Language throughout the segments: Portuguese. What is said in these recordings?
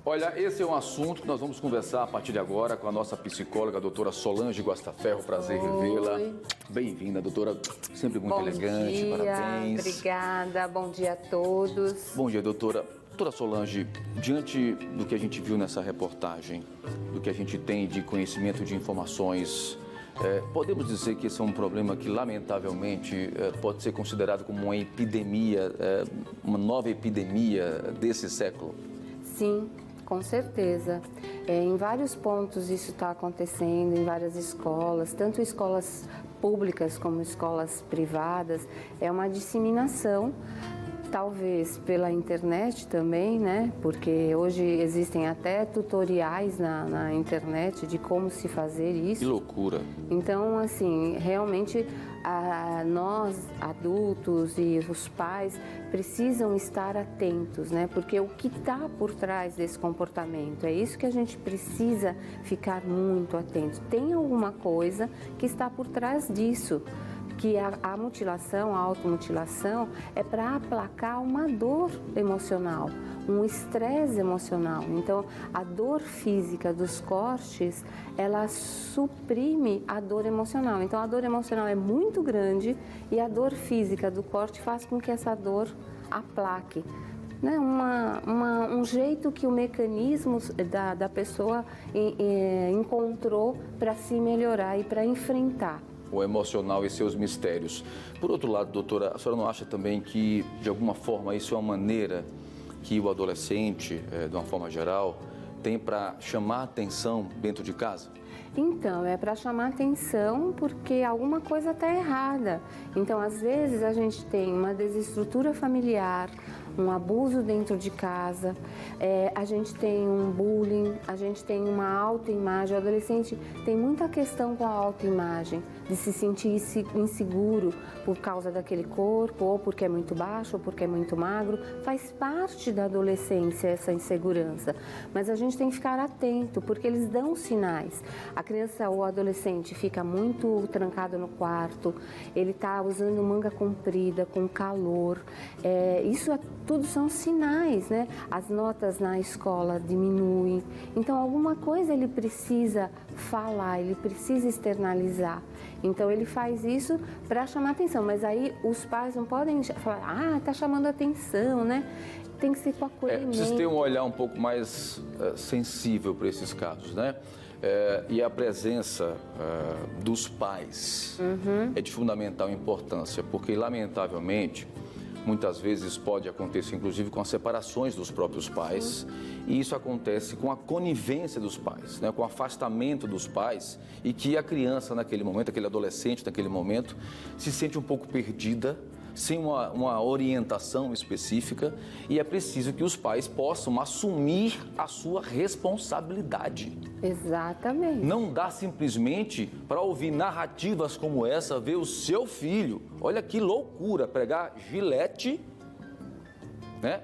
Olha, esse é um assunto que nós vamos conversar a partir de agora com a nossa psicóloga, a doutora Solange Guastaferro. Prazer revê-la. Bem-vinda, doutora. Sempre muito elegante, parabéns. Obrigada, bom dia a todos. Bom dia, doutora. Doutora Solange, diante do que a gente viu nessa reportagem, do que a gente tem de conhecimento de informações, podemos dizer que esse é um problema que, lamentavelmente, pode ser considerado como uma epidemia, uma nova epidemia desse século? Sim, com certeza. Em vários pontos isso está acontecendo, em várias escolas, tanto escolas públicas como escolas privadas, é uma disseminação, talvez pela internet também, né? Porque hoje existem até tutoriais na internet de como se fazer isso. Que loucura! Então, assim, realmente nós, adultos e os pais, precisam estar atentos, né? Porque o que está por trás desse comportamento, é isso que a gente precisa ficar muito atento. Tem alguma coisa que está por trás disso. Que a mutilação, a automutilação, é para aplacar uma dor emocional, um estresse emocional. Então, a dor física dos cortes, ela suprime a dor emocional. Então, a dor emocional é muito grande e a dor física do corte faz com que essa dor aplaque. Né? Um jeito que o mecanismo da pessoa encontrou para se melhorar e para enfrentar o emocional e seus mistérios. Por outro lado, doutora, a senhora não acha também que, de alguma forma, isso é uma maneira que o adolescente, de uma forma geral, tem para chamar a atenção dentro de casa? Então, é para chamar atenção porque alguma coisa está errada. Então, às vezes, a gente tem uma desestrutura familiar, um abuso dentro de casa, a gente tem um bullying, a gente tem uma autoimagem. O adolescente tem muita questão com a autoimagem, de se sentir inseguro por causa daquele corpo, ou porque é muito baixo, ou porque é muito magro. Faz parte da adolescência essa insegurança, mas a gente tem que ficar atento, porque eles dão sinais. A criança ou o adolescente fica muito trancado no quarto, ele está usando manga comprida, com calor, tudo são sinais, né? As notas na escola diminuem, então alguma coisa ele precisa falar, ele precisa externalizar. Então ele faz isso para chamar atenção, mas aí os pais não podem falar, tá chamando atenção, né? Tem que ser com acolhimento. Precisa ter um olhar um pouco mais sensível para esses casos, né? E a presença dos pais é de fundamental importância, porque lamentavelmente muitas vezes pode acontecer, inclusive, com as separações dos próprios pais, e isso acontece com a conivência dos pais, né? Com o afastamento dos pais, e que a criança naquele momento, aquele adolescente naquele momento, se sente um pouco perdida, sem uma orientação específica, e é preciso que os pais possam assumir a sua responsabilidade. Exatamente. Não dá simplesmente para ouvir narrativas como essa, ver o seu filho, olha que loucura, pegar gilete, né?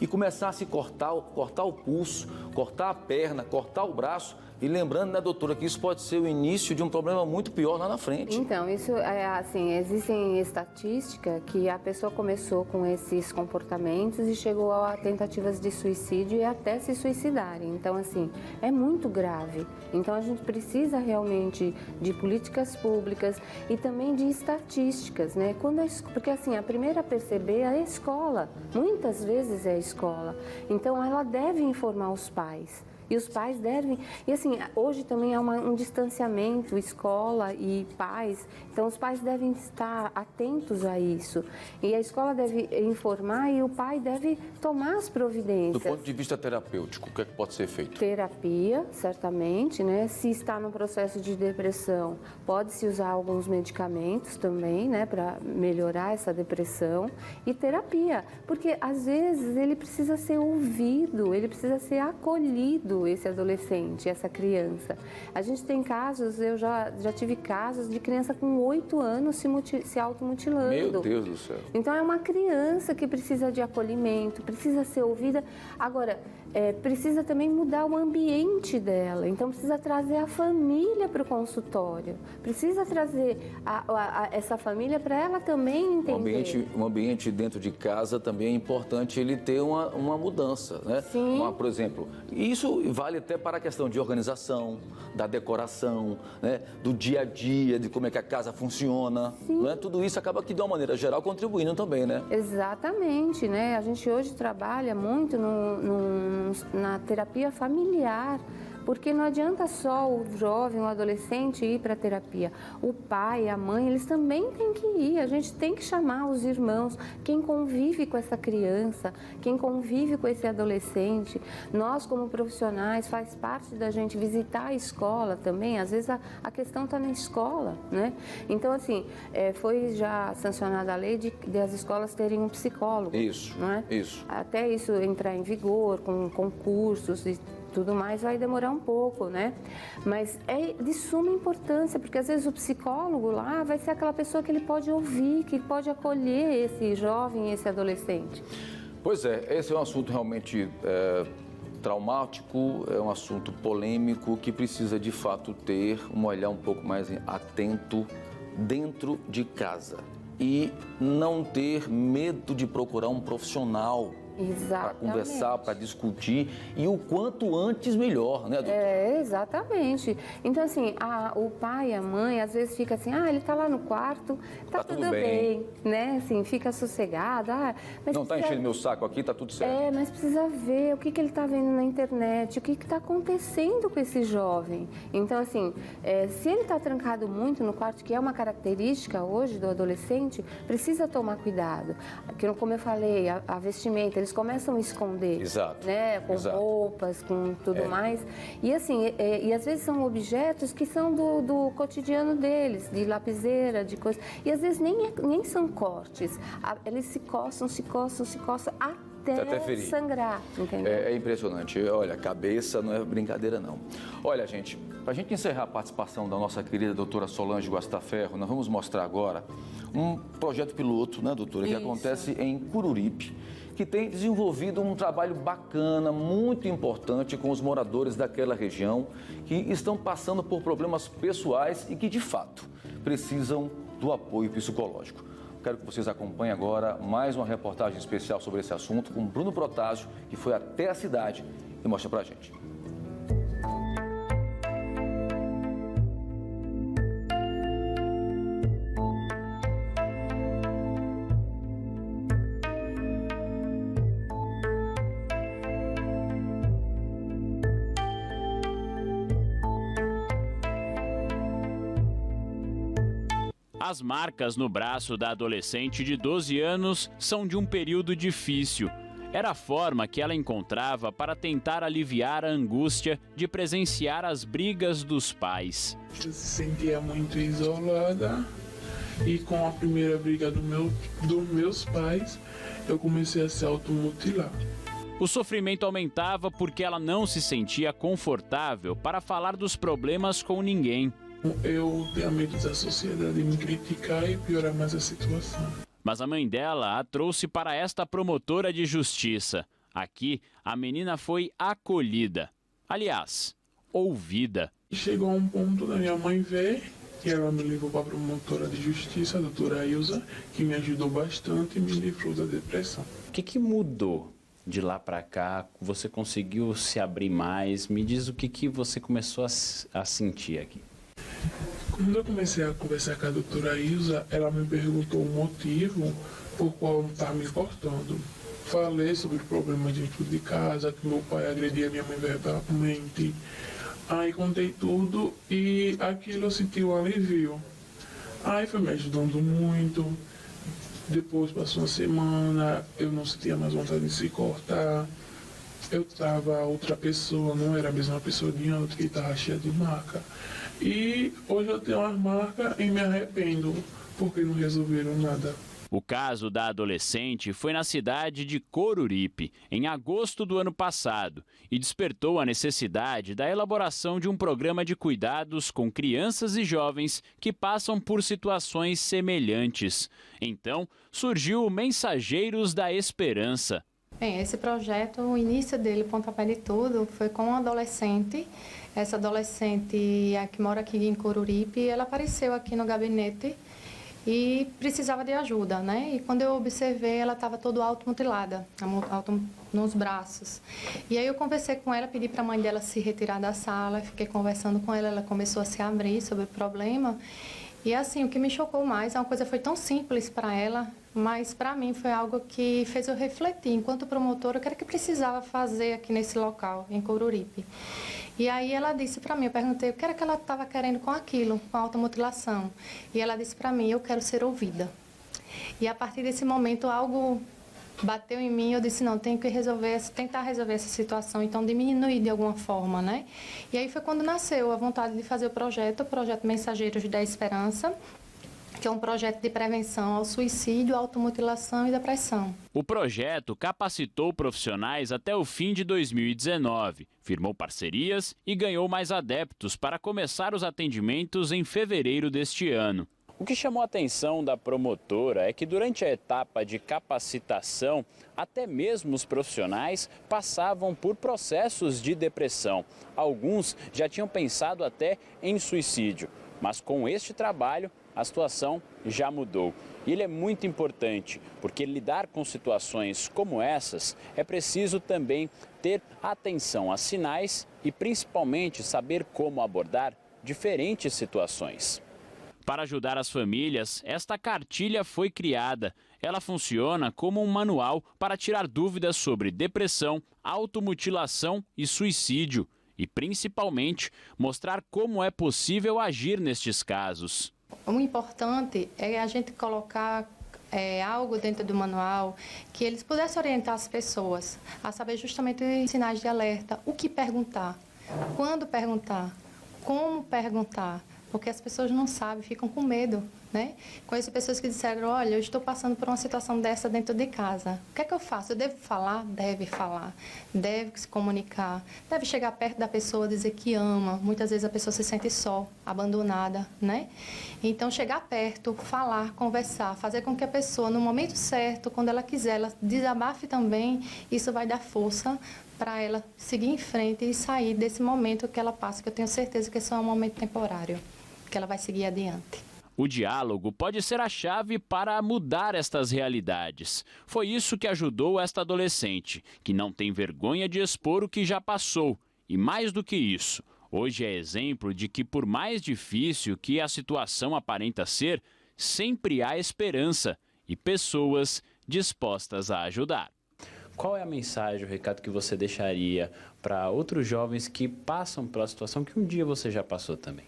E começar a se cortar o pulso, cortar a perna, cortar o braço. E lembrando, né, doutora, que isso pode ser o início de um problema muito pior lá na frente. Então, isso é assim, existem estatísticas que a pessoa começou com esses comportamentos e chegou a tentativas de suicídio e até se suicidarem. Então, assim, é muito grave. Então, a gente precisa realmente de políticas públicas e também de estatísticas, né? Porque, assim, a primeira a perceber é a escola. Muitas vezes é a escola. Então, ela deve informar os pais. E os pais devem... E assim, hoje também há um distanciamento, escola e pais. Então, os pais devem estar atentos a isso. E a escola deve informar e o pai deve tomar as providências. Do ponto de vista terapêutico, o que é que pode ser feito? Terapia, certamente, né? Se está no processo de depressão, pode-se usar alguns medicamentos também, né? Para melhorar essa depressão. E terapia, porque às vezes ele precisa ser ouvido, ele precisa ser acolhido. ouvindo esse adolescente, essa criança. A gente tem casos, eu já tive casos de criança com 8 anos se automutilando. Meu Deus do céu. Então é uma criança que precisa de acolhimento, precisa ser ouvida. Agora, precisa também mudar o ambiente dela. Então precisa trazer a família para o consultório. Precisa trazer essa família para ela também entender. O ambiente dentro de casa também é importante ele ter uma mudança, né? Sim. Por exemplo, isso vale até para a questão de organização, da decoração, né? Do dia a dia, de como é que a casa funciona. Né? Tudo isso acaba que, de uma maneira geral, contribuindo também, né? Exatamente, né? A gente hoje trabalha muito na terapia familiar, porque não adianta só o jovem, o adolescente ir para a terapia. O pai, a mãe, eles também têm que ir. A gente tem que chamar os irmãos, quem convive com essa criança, quem convive com esse adolescente. Nós, como profissionais, faz parte da gente visitar a escola também. Às vezes a questão está na escola, né? Então, assim, foi já sancionada a lei de as escolas terem um psicólogo. Isso, não é? isso. Até isso entrar em vigor, com concursos e tudo mais, vai demorar um pouco, né? Mas é de suma importância, porque às vezes o psicólogo lá vai ser aquela pessoa que ele pode ouvir, que pode acolher esse jovem, esse adolescente. Pois é, esse é um assunto realmente traumático, é um assunto polêmico que precisa de fato ter um olhar um pouco mais atento dentro de casa e não ter medo de procurar um profissional para conversar, para discutir e o quanto antes melhor, né, doutor? Exatamente. Então, assim, o pai e a mãe às vezes fica assim, ele está lá no quarto, tá tudo bem, né? Assim, fica sossegado. Mas não está enchendo meu saco aqui, tá tudo certo. Mas precisa ver o que ele está vendo na internet, o que está acontecendo com esse jovem. Então, assim, se ele está trancado muito no quarto, que é uma característica hoje do adolescente, precisa tomar cuidado. Como eu falei, a vestimenta, eles começam a esconder, né? Com roupas, com tudo mais. E assim, e às vezes são objetos que são do cotidiano deles, de lapiseira, de coisa. E às vezes nem são cortes. Eles se coçam até sangrar, entendeu? É impressionante. Olha, a cabeça não é brincadeira, não. Olha, gente, para a gente encerrar a participação da nossa querida doutora Solange Guastaferro, nós vamos mostrar agora um projeto piloto, né, doutora, que acontece em Cururipe, que tem desenvolvido um trabalho bacana, muito importante com os moradores daquela região que estão passando por problemas pessoais e que, de fato, precisam do apoio psicológico. Quero que vocês acompanhem agora mais uma reportagem especial sobre esse assunto com Bruno Protásio, que foi até a cidade e mostra pra gente. As marcas no braço da adolescente de 12 anos são de um período difícil. Era a forma que ela encontrava para tentar aliviar a angústia de presenciar as brigas dos pais. Eu se sentia muito isolada e com a primeira briga dos meus pais, eu comecei a se automutilar. O sofrimento aumentava porque ela não se sentia confortável para falar dos problemas com ninguém. Eu tenho medo da sociedade me criticar e piorar mais a situação. Mas a mãe dela a trouxe para esta promotora de justiça. Aqui, a menina foi acolhida. Aliás, ouvida. Chegou a um ponto da minha mãe ver que ela me levou para a promotora de justiça, a doutora Ilza, que me ajudou bastante e me livrou da depressão. O que mudou de lá para cá? Você conseguiu se abrir mais? Me diz o que você começou a sentir aqui. Quando eu comecei a conversar com a doutora Ilza, ela me perguntou o motivo por qual eu estava me cortando. Falei sobre o problema dentro de casa, que meu pai agredia minha mãe verbalmente. Aí contei tudo e aquilo eu senti um alívio. Aí foi me ajudando muito. Depois passou uma semana, eu não sentia mais vontade de se cortar. Eu estava outra pessoa, não era a mesma pessoa de antes, que estava cheia de marca. E hoje eu tenho umas marcas e me arrependo, porque não resolveram nada. O caso da adolescente foi na cidade de Coruripe, em agosto do ano passado, e despertou a necessidade da elaboração de um programa de cuidados com crianças e jovens que passam por situações semelhantes. Então, surgiu o Mensageiros da Esperança. Bem, esse projeto, o início dele, pontapé de tudo, foi com uma adolescente. Essa adolescente que mora aqui em Coruripe, ela apareceu aqui no gabinete e precisava de ajuda, né? E quando eu observei, ela estava toda automutilada, nos braços. E aí eu conversei com ela, pedi para a mãe dela se retirar da sala, fiquei conversando com ela, ela começou a se abrir sobre o problema. E assim, o que me chocou mais, uma coisa foi tão simples para ela, mas para mim foi algo que fez eu refletir. Enquanto promotora, o que era que precisava fazer aqui nesse local, em Coruripe? E aí ela disse para mim, eu perguntei o que era que ela estava querendo com aquilo, com a automutilação. E ela disse para mim, eu quero ser ouvida. E a partir desse momento algo bateu em mim, eu disse, não, tenho que tentar resolver essa situação, então diminuir de alguma forma, né? E aí foi quando nasceu a vontade de fazer o projeto Mensageiros da Esperança, que é um projeto de prevenção ao suicídio, automutilação e depressão. O projeto capacitou profissionais até o fim de 2019, firmou parcerias e ganhou mais adeptos para começar os atendimentos em fevereiro deste ano. O que chamou a atenção da promotora é que durante a etapa de capacitação, até mesmo os profissionais passavam por processos de depressão. Alguns já tinham pensado até em suicídio, mas com este trabalho a situação já mudou. E ele é muito importante, porque lidar com situações como essas é preciso também ter atenção a sinais e principalmente saber como abordar diferentes situações. Para ajudar as famílias, esta cartilha foi criada. Ela funciona como um manual para tirar dúvidas sobre depressão, automutilação e suicídio. E, principalmente, mostrar como é possível agir nestes casos. O importante é a gente colocar algo dentro do manual que eles pudessem orientar as pessoas a saber justamente os sinais de alerta, o que perguntar, quando perguntar, como perguntar. Porque as pessoas não sabem, ficam com medo, né? Conheço pessoas que disseram, olha, eu estou passando por uma situação dessa dentro de casa. O que é que eu faço? Eu devo falar? Deve falar. Deve se comunicar. Deve chegar perto da pessoa, dizer que ama. Muitas vezes a pessoa se sente só, abandonada, né? Então, chegar perto, falar, conversar, fazer com que a pessoa, no momento certo, quando ela quiser, ela desabafe também, isso vai dar força para ela seguir em frente e sair desse momento que ela passa, que eu tenho certeza que esse é um momento temporário, que ela vai seguir adiante. O diálogo pode ser a chave para mudar estas realidades. Foi isso que ajudou esta adolescente, que não tem vergonha de expor o que já passou. E mais do que isso, hoje é exemplo de que, por mais difícil que a situação aparenta ser, sempre há esperança e pessoas dispostas a ajudar. Qual é a mensagem, o recado que você deixaria para outros jovens que passam pela situação que um dia você já passou também?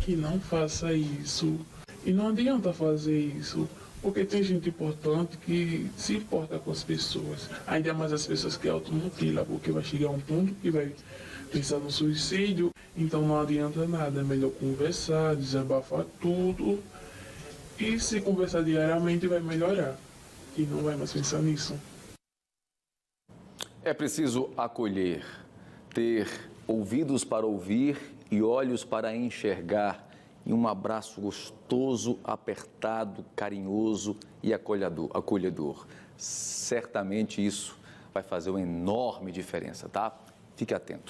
Que não faça isso. E não adianta fazer isso, porque tem gente importante que se importa com as pessoas. Ainda mais as pessoas que automutilam, porque vai chegar um ponto que vai pensar no suicídio. Então não adianta nada, é melhor conversar, desabafar tudo. E se conversar diariamente vai melhorar. E não vai mais pensar nisso. É preciso acolher, ter ouvidos para ouvir e olhos para enxergar, e um abraço gostoso, apertado, carinhoso e acolhedor. Certamente isso vai fazer uma enorme diferença, tá? Fique atento.